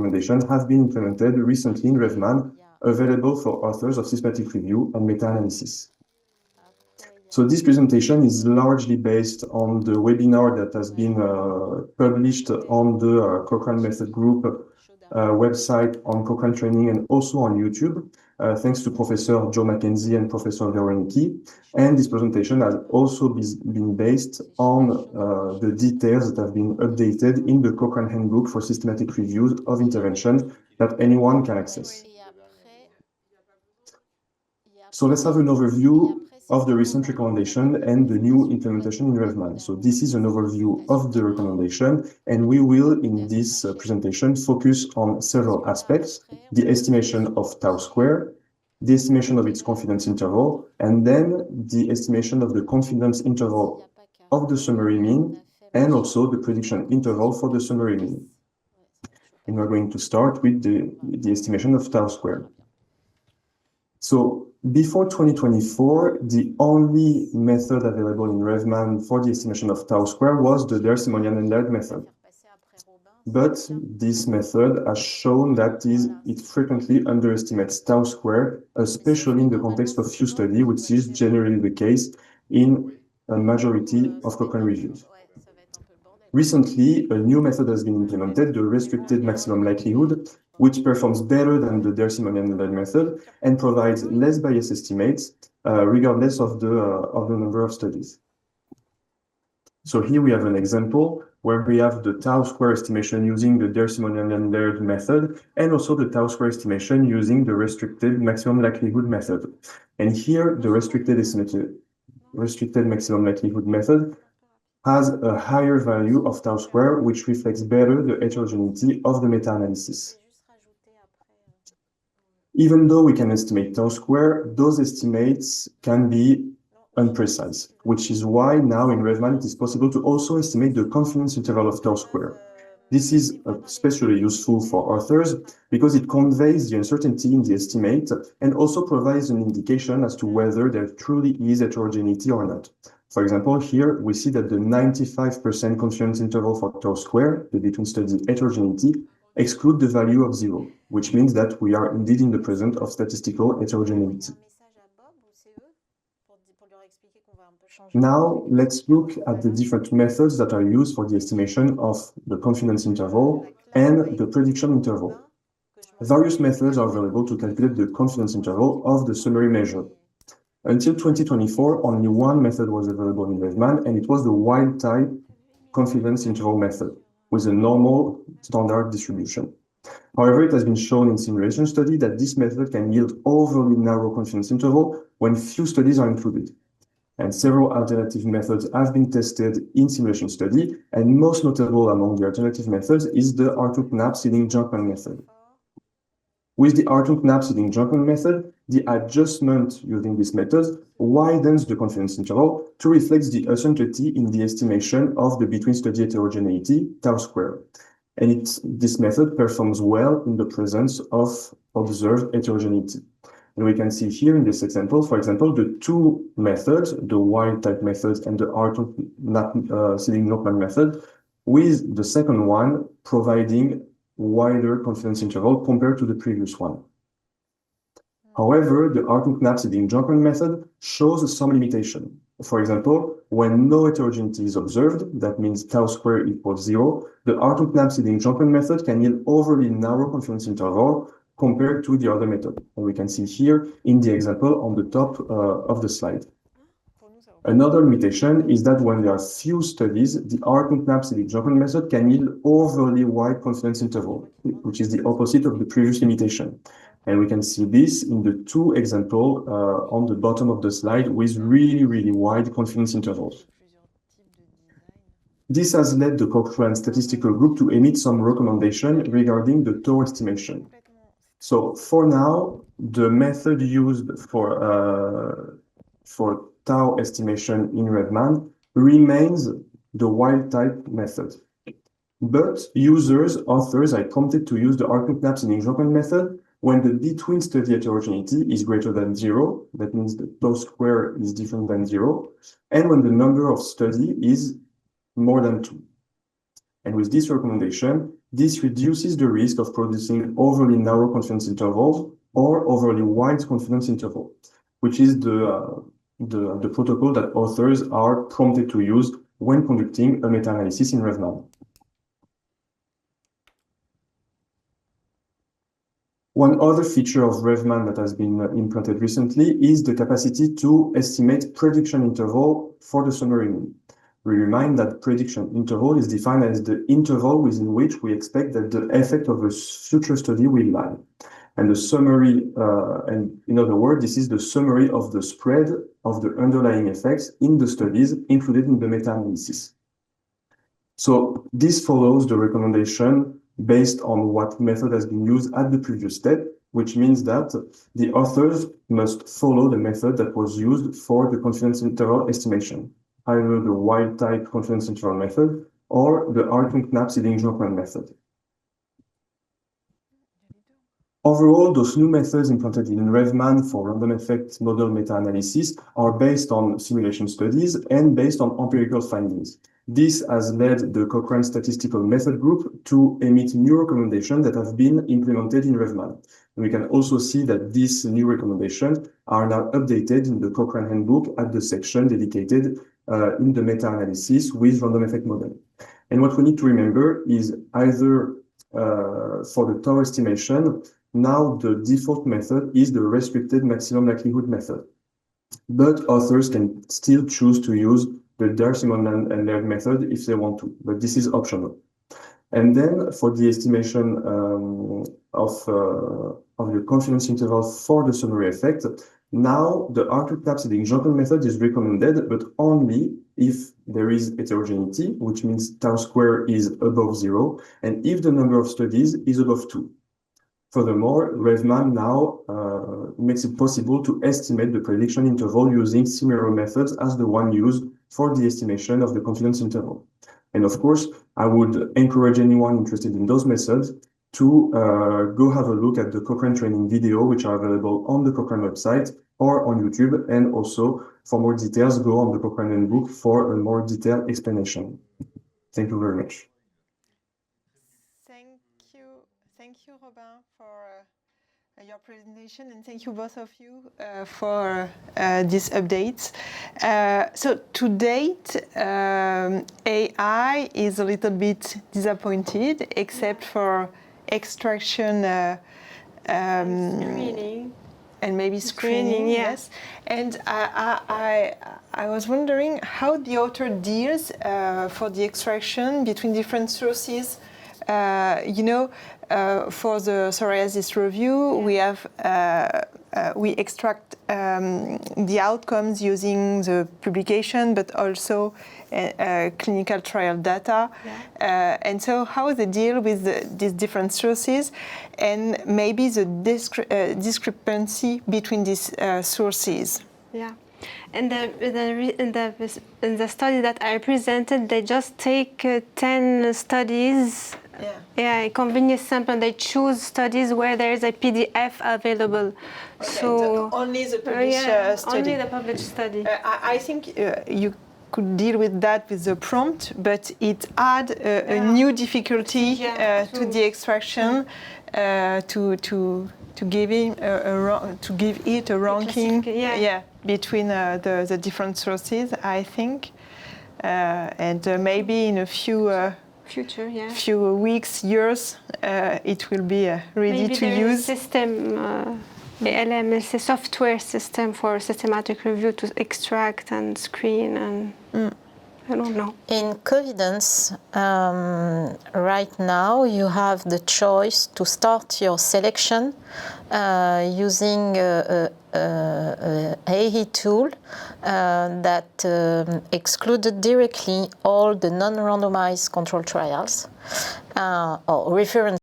recommendation have been implemented recently in RevMan, available for authors of systematic review and meta-analysis. So this presentation is largely based on the webinar that has been published on the Cochrane Method Group website, on Cochrane Training, and also on YouTube, thanks to Professor Joe Mackenzie and Professor Veronika. And this presentation has also been based on the details that have been updated in the Cochrane Handbook for Systematic Reviews of Intervention that anyone can access. So let's have an overview of the recent recommendation and the new implementation in RevMan. So this is an overview of the recommendation, and we will, in this presentation, focus on several aspects: the estimation of tau square, the estimation of its confidence interval, and then the estimation of the confidence interval of the summary mean, and also the prediction interval for the summary mean. And we're going to start with the estimation of tau square. So before 2024, the only method available in RevMan for the estimation of tau square was the Simonian and Laird method. But this method has shown that it frequently underestimates tau square, especially in the context of few studies, which is generally the case in a majority of Cochrane reviews. Recently, a new method has been implemented, the restricted maximum likelihood, which performs better than the Simonian and Laird method and provides less biased estimates, regardless of the number of studies. So here we have an example where we have the tau square estimation using the Simonian and Laird method, and also the tau square estimation using the restricted maximum likelihood method. And here, the restricted maximum likelihood method has a higher value of tau square, which reflects better the heterogeneity of the meta-analysis. Even though we can estimate tau square, those estimates can be imprecise, which is why now in RevMan it is possible to also estimate the confidence interval of tau square. This is especially useful for authors because it conveys the uncertainty in the estimate and also provides an indication as to whether there truly is heterogeneity or not. For example, here we see that the 95% confidence interval for tau square, the between study heterogeneity, exclude the value of 0, which means that we are indeed in the presence of statistical heterogeneity. Now, let's look at the different methods that are used for the estimation of the confidence interval and the prediction interval. Various methods are available to calculate the confidence interval of the summary measure. Until 2024, only one method was available in RevMan, and it was the wild-type confidence interval method with a normal standard distribution. However, it has been shown in simulation study that this method can yield overly narrow confidence interval when few studies are included. And several alternative methods have been tested in simulation study, and most notable among the alternative methods is the Hartung-Knapp-Seeling-Junkman method. With the Hartung-Knapp-Seeling Junkman method, the adjustment using this method widens the confidence interval to reflect the uncertainty in the estimation of the between-study heterogeneity, tau square. And this method performs well in the presence of observed heterogeneity. And we can see here in this example, for example, the two methods, the wild-type method and the Hartung-Knapp-Seeling-Junkman method, with the second one providing wider confidence interval compared to the previous one. However, the Hartung-Knapp-Seeling-Junkman method shows some limitation. For example, when no heterogeneity is observed, that means tau square equals 0, the Hartung-Knapp-Seeling-Junkman method can yield overly narrow confidence interval compared to the other method. And we can see here in the example on the top of the slide. Another limitation is that when there are few studies, the Hartung-Knapp-Seeling-Junkman method can yield overly wide confidence interval, which is the opposite of the previous limitation. And we can see this in the two examples on the bottom of the slide with really wide confidence intervals. This has led the Cochrane statistical group to emit some recommendation regarding the tau estimation. So for now, the method used for tau estimation in RevMan remains the wild-type method. But authors are prompted to use the Hartung-Knapp-Seeling-Junkman method when the between-study heterogeneity is greater than 0, that means the tau square is different than 0, and when the number of study is more than 2. And with this recommendation, This reduces the risk of producing overly narrow confidence intervals or overly wide confidence interval, which is the protocol that authors are prompted to use when conducting a meta-analysis in RevMan. One other feature of RevMan that has been implemented recently is the capacity to estimate prediction interval for the summary mean. We remind that prediction interval is defined as the interval within which we expect that the effect of a future study will lie. And the summary, and in other words, this is the summary of the spread of the underlying effects in the studies included in the meta-analysis. So this follows the recommendation based on what method has been used at the previous step, which means that the authors must follow the method that was used for the confidence interval estimation, either the wild-type confidence interval method or the Artung-Knapp-Sbidian method. Overall, those new methods implemented in RevMan for random effect model meta-analysis are based on simulation studies and based on empirical findings. This has led the Cochrane Statistical Method Group to emit new recommendations that have been implemented in RevMan. And we can also see that these new recommendations are now updated in the Cochrane Handbook at the section dedicated in the meta-analysis with random effect model. And what we need to remember is either for the tau estimation, now the default method is the restricted maximum likelihood method. But authors can still choose to use the Dar-Simon and Laird method if they want to, but this is optional. And then for the estimation of the confidence interval for the summary effect, now the Artung-Knapp-Sbidian method is recommended, but only if there is heterogeneity, which means tau square is above 0, and if the number of studies is above 2. Furthermore, RevMan now makes it possible to estimate the prediction interval using similar methods as the one used for the estimation of the confidence interval. And of course, I would encourage anyone interested in those methods to go have a look at the Cochrane training video, which are available on the Cochrane website or on YouTube. And also, for more details, go on the Cochrane handbook for a more detailed explanation. Thank you very much. Thank you, Robin, for your presentation, and thank you both of you for these updates. So to date, AI is a little bit disappointed, except for extraction screening. And maybe screening, yeah. Yes. And I was wondering how the author deals for the extraction between different sources. For the psoriasis review, we extract the outcomes using the publication, but also clinical trial data. And so how they deal with these different sources, and maybe the discrepancy between these sources. Yeah. In the study that I presented, they just take 10 studies. Convenience sample. They choose studies where there is a PDF available. Okay, so only the published study. Only the published study. I think you could deal with that with the prompt, but it adds a new difficulty to the extraction to give it a ranking. Between the different sources, I think, and maybe in a few weeks, years, it will be ready maybe to use. System, the LMS, a software system for systematic review to extract and screen, and I don't know. In Covidence, right now you have the choice to start your selection using a AI tool that excluded directly all the non-randomized control trials or reference